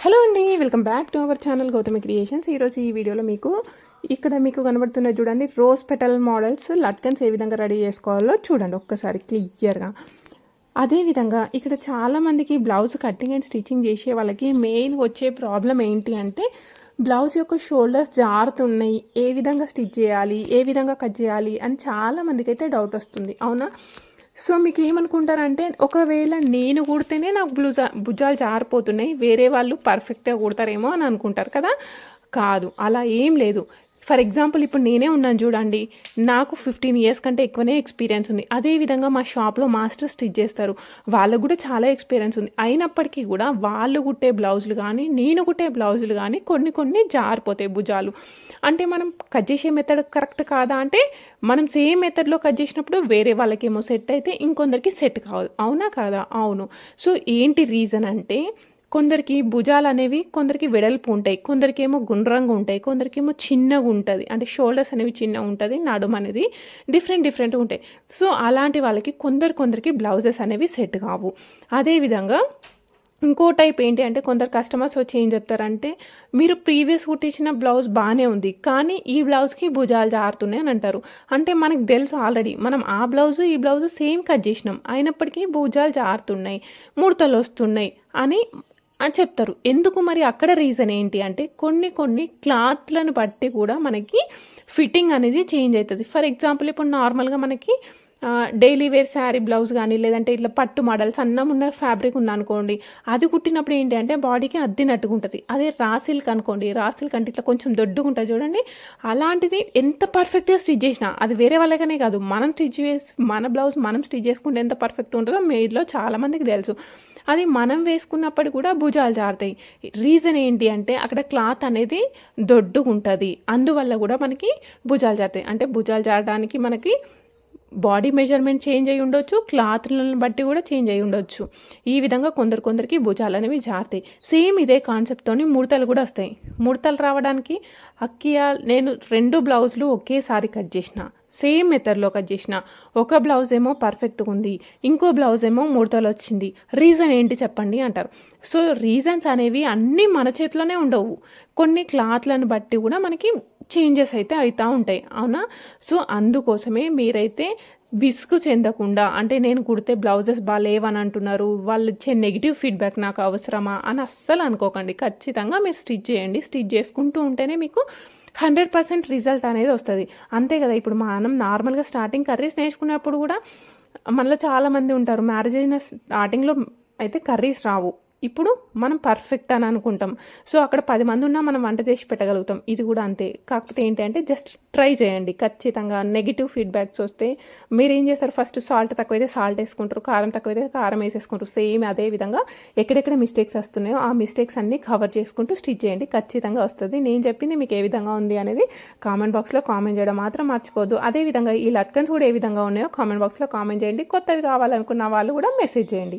Hello అండి, welcome back to our channel Gautami creations. ఈరోజు ఈ వీడియోలో మీకు కనబడుతున్న చూడండి రోజ్ పెటల్ మోడల్స్ లట్కన్స్ ఏ విధంగా రెడీ చేసుకోవాలో చూడండి ఒక్కసారి క్లియర్గా. అదేవిధంగా ఇక్కడ చాలామందికి బ్లౌజ్ కటింగ్ అండ్ స్టిచ్చింగ్ చేసే వాళ్ళకి మెయిన్ వచ్చే ప్రాబ్లం ఏంటి అంటే బ్లౌజ్ యొక్క షోల్డర్స్ జారుతున్నాయి, ఏ విధంగా స్టిచ్ చేయాలి, ఏ విధంగా కట్ చేయాలి అని చాలామందికి అయితే డౌట్ వస్తుంది, అవునా? సో మీకు ఏమనుకుంటారంటే ఒకవేళ నేను కుడితేనే నాకు భుజాలు జారిపోతున్నాయి, వేరే వాళ్ళు పర్ఫెక్ట్గా కుడతారేమో అని అనుకుంటారు కదా. కాదు, అలా ఏం లేదు. ఫర్ ఎగ్జాంపుల్ ఇప్పుడు నేనే ఉన్నాను చూడండి, నాకు 15 ఇయర్స్ కంటే ఎక్కువనే ఎక్స్పీరియన్స్ ఉంది. అదేవిధంగా మా షాప్లో మాస్టర్ స్టిచ్ చేస్తారు, వాళ్ళకు కూడా చాలా ఎక్స్పీరియన్స్ ఉంది. అయినప్పటికీ కూడా వాళ్ళు కుట్టే బ్లౌజులు కానీ నేను కుట్టే బ్లౌజులు కానీ కొన్ని జారిపోతాయి భుజాలు. అంటే మనం కట్ చేసే మెథడ్ కరెక్ట్ కాదా అంటే మనం సేమ్ మెథడ్లో కట్ చేసినప్పుడు వేరే వాళ్ళకేమో సెట్ అయితే ఇంకొందరికి సెట్ కాదు, అవునా కాదా? అవును. సో ఏంటి రీజన్ అంటే కొందరికి భుజాలు అనేవి కొందరికి వెడల్పు ఉంటాయి, కొందరికేమో గుండ్రంగా ఉంటాయి, కొందరికేమో చిన్నగా ఉంటుంది, అంటే షోల్డర్స్ అనేవి చిన్నగా ఉంటుంది, నడుము అనేది డిఫరెంట్గా ఉంటాయి. సో అలాంటి వాళ్ళకి కొందరికి బ్లౌజెస్ అనేవి సెట్ కావు. అదేవిధంగా ఇంకో టైప్ ఏంటి అంటే కొందరు కస్టమర్స్ వచ్చి ఏం చెప్తారంటే మీరు ప్రీవియస్ కుట్టించిన బ్లౌజ్ బాగానే ఉంది కానీ ఈ బ్లౌజ్కి భుజాలు జారుతున్నాయి అని అంటారు. అంటే మనకు తెలుసు ఆల్రెడీ మనం ఆ బ్లౌజు ఈ బ్లౌజు సేమ్ కట్ చేసినాం, అయినప్పటికీ భుజాలు జారుతున్నాయి, ముడతలు వస్తున్నాయి అని చెప్తారు. ఎందుకు మరి అక్కడ రీజన్ ఏంటి అంటే కొన్ని క్లాత్లను బట్టి కూడా మనకి ఫిట్టింగ్ అనేది చేంజ్ అవుతుంది. ఫర్ ఎగ్జాంపుల్ ఇప్పుడు నార్మల్గా మనకి డైలీ వేర్ శారీ బ్లౌజ్ కానీ లేదంటే ఇట్లా పట్టు మోడల్స్ అన్నం ఉన్న ఫ్యాబ్రిక్ ఉందనుకోండి, అది కుట్టినప్పుడు ఏంటి అంటే బాడీకి అద్దినట్టుగా ఉంటుంది. అదే రా సిల్క్ అనుకోండి, రా సిల్క్ అంటే ఇట్లా కొంచెం దొడ్డుగా ఉంటుంది చూడండి, అలాంటిది ఎంత పర్ఫెక్ట్గా స్టిచ్ చేసినా అది వేరే వాళ్ళకనే కాదు మన బ్లౌజ్ మనం స్టిచ్ చేసుకుంటే ఎంత పర్ఫెక్ట్ ఉంటుందో మీలో చాలామందికి తెలుసు. అది మనం వేసుకున్నప్పుడు కూడా భుజాలు జారుతాయి. రీజన్ ఏంటి అంటే అక్కడ క్లాత్ అనేది దొడ్డుగా ఉంటుంది, అందువల్ల కూడా మనకి భుజాలు జారుతాయి. అంటే భుజాలు జారడానికి మనకి బాడీ మెజర్మెంట్ చేంజ్ అయ్యి ఉండొచ్చు, క్లాత్లను బట్టి కూడా చేంజ్ అయ్యి ఉండొచ్చు. ఈ విధంగా కొందరికి భుజాలు అనేవి జారుతాయి. సేమ్ ఇదే కాన్సెప్ట్తోని ముడతలు కూడా వస్తాయి. ముడతలు రావడానికి నేను 2 బ్లౌజులు ఒకేసారి కట్ చేసిన, సేమ్ మెథడ్లో కట్ చేసిన, ఒక బ్లౌజ్ ఏమో పర్ఫెక్ట్గా ఉంది, ఇంకో బ్లౌజ్ ఏమో ముడతలు వచ్చింది. రీజన్ ఏంటి చెప్పండి అంటారు. సో రీజన్స్ అనేవి అన్నీ మన చేతిలోనే ఉండవు, కొన్ని క్లాత్లను బట్టి కూడా మనకి చేంజెస్ అయితే అవుతూ ఉంటాయి, అవునా? సో అందుకోసమే మీరైతే విసుగు చెందకుండా, అంటే నేను కుడితే బ్లౌజెస్ బాగాలేవని అంటున్నారు, వాళ్ళు ఇచ్చే నెగిటివ్ ఫీడ్బ్యాక్ నాకు అవసరమా అని అస్సలు అనుకోకండి. ఖచ్చితంగా మీరు స్టిచ్ చేయండి, స్టిచ్ చేసుకుంటూ ఉంటేనే మీకు 100% రిజల్ట్ అనేది వస్తుంది, అంతే కదా. ఇప్పుడు మనం నార్మల్గా స్టార్టింగ్ కర్రీస్ నేర్చుకునేప్పుడు కూడా మనలో చాలామంది ఉంటారు, మ్యారేజ్ అయిన స్టార్టింగ్లో అయితే కర్రీస్ రావు, ఇప్పుడు మనం పర్ఫెక్ట్ అని అనుకుంటాం. సో అక్కడ 10 మంది ఉన్నా మనం వంట చేసి పెట్టగలుగుతాం, ఇది కూడా అంతే. కాకపోతే ఏంటంటే జస్ట్ ట్రై చేయండి. ఖచ్చితంగా నెగిటివ్ ఫీడ్బ్యాక్స్ వస్తే మీరు ఏం చేస్తారు, ఫస్ట్ సాల్ట్ తక్కువైతే సాల్ట్ వేసుకుంటారు, కారం తక్కువైతే కారం వేసేసుకుంటారు. సేమ్ అదే విధంగా ఎక్కడెక్కడ మిస్టేక్స్ వస్తున్నాయో ఆ మిస్టేక్స్ అన్నీ కవర్ చేసుకుంటూ స్టిచ్ చేయండి, ఖచ్చితంగా వస్తుంది. నేను చెప్పింది మీకు ఏ విధంగా ఉంది అనేది కామెంట్ బాక్స్లో కామెంట్ చేయడం మాత్రం మర్చిపోద్దు. అదేవిధంగా ఈ లట్కన్స్ కూడా ఏ విధంగా ఉన్నాయో కామెంట్ బాక్స్లో కామెంట్ చేయండి. కొత్తవి కావాలనుకున్న వాళ్ళు కూడా మెసేజ్ చేయండి.